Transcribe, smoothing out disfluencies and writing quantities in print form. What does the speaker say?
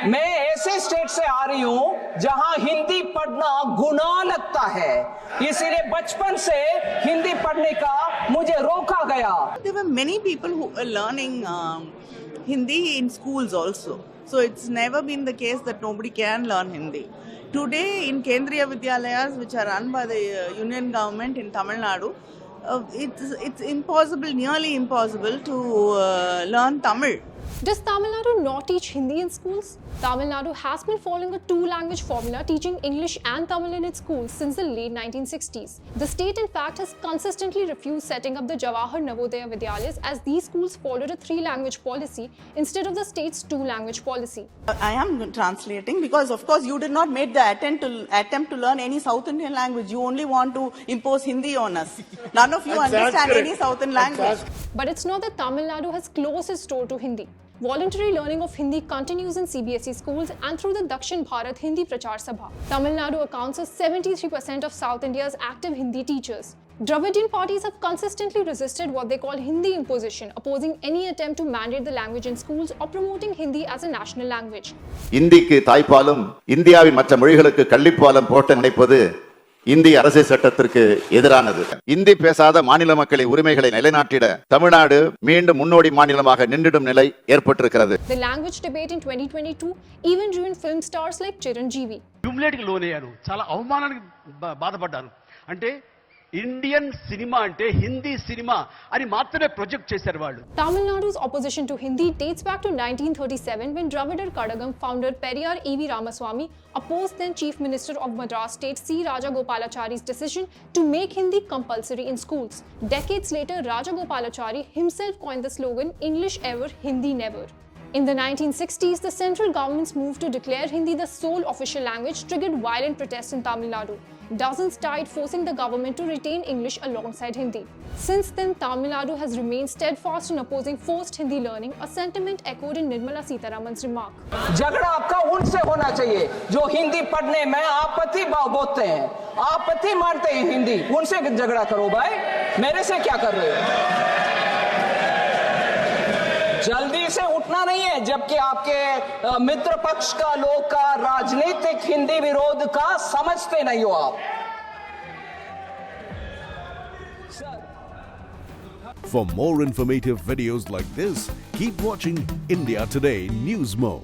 मैं ऐसे स्टेट से आ रही हूं जहां हिंदी पढ़ना गुनाह लगता है, इसीलिए बचपन से हिंदी पढ़ने का मुझे रोका गया। There were many people who were learning Hindi in schools also. So it's never been the case that nobody can learn Hindi. Today in Kendriya Vidyalayas, which are run by the union government in Tamil Nadu, it's impossible, nearly impossible to learn Tamil. Does Tamil Nadu not teach Hindi in schools? Tamil Nadu has been following a two-language formula teaching English and Tamil in its schools since the late 1960s. The state, in fact, has consistently refused setting up the Jawahar Navodaya Vidyalayas as these schools followed a three-language policy instead of the state's two-language policy. I am translating because, of course, you did not make the attempt to learn any South Indian language. You only want to impose Hindi on us. None of you understand any Southern language. But it's not that Tamil Nadu has closed its door to Hindi. Voluntary learning of Hindi continues in CBSE schools and through the Dakshin Bharat Hindi Prachar Sabha. Tamil Nadu accounts for 73% of South India's active Hindi teachers. Dravidian parties have consistently resisted what they call Hindi imposition, opposing any attempt to mandate the language in schools or promoting Hindi as a national language. இந்திக்கு தாய்ப்பாலும் இந்தியாவின் மற்ற மொழிகளுக்கு கள்ளிப்பாலம் போட்ட நினைப்பது இந்திய அரசியல் சட்டத்திற்கு எதிரானது. இந்தி பேசாத மாநில மக்களின் உரிமைகளை நிலைநாட்டிட தமிழ்நாடு மீண்டும் முன்னோடி மாநிலமாக நின்றிடும் நிலை ஏற்பட்டிருக்கிறது. The language debate in 2022 even ruined film stars like Chiranjeevi. హ్యూమిలేట్కి లోనయ్యాను, చాలా అవమానానికి బాధపడ్డాను. అంటే ఇండియన్ సినిమా అంటే హిందీ సినిమా అని మాత్రమే ప్రొజెక్ట్ చేశారు వాళ్ళు. Tamil Nadu's opposition to Hindi dates back to 1937 when Dravidar Kadagam founder Periyar E.V. Ramaswamy opposed then Chief Minister of Madras State C. Rajagopalachari's decision to make Hindi compulsory in schools. Decades later, Rajagopalachari himself coined the slogan English ever, Hindi never. In the 1960s, the central government's move to declare Hindi the sole official language triggered violent protests in Tamil Nadu. Dozens died, forcing the government to retain English alongside Hindi. Since then, Tamil Nadu has remained steadfast in opposing forced Hindi learning, a sentiment echoed in Nirmala Sitharaman's remark. झगड़ा आपका उनसे होना चाहिए जो हिंदी पढ़ने में आपत्ति बोलते हैं, आपत्ति मानते हैं हिंदी, उनसे झगड़ा करो भाई, मेरे से क्या कर रहे हो? जल्दी से उठना नहीं है, जबकि आपके मित्र पक्ष का लोग का राजनीतिक हिंदी विरोध का समझते नहीं हो आप. For more informative videos like this, keep watching India Today News Mo.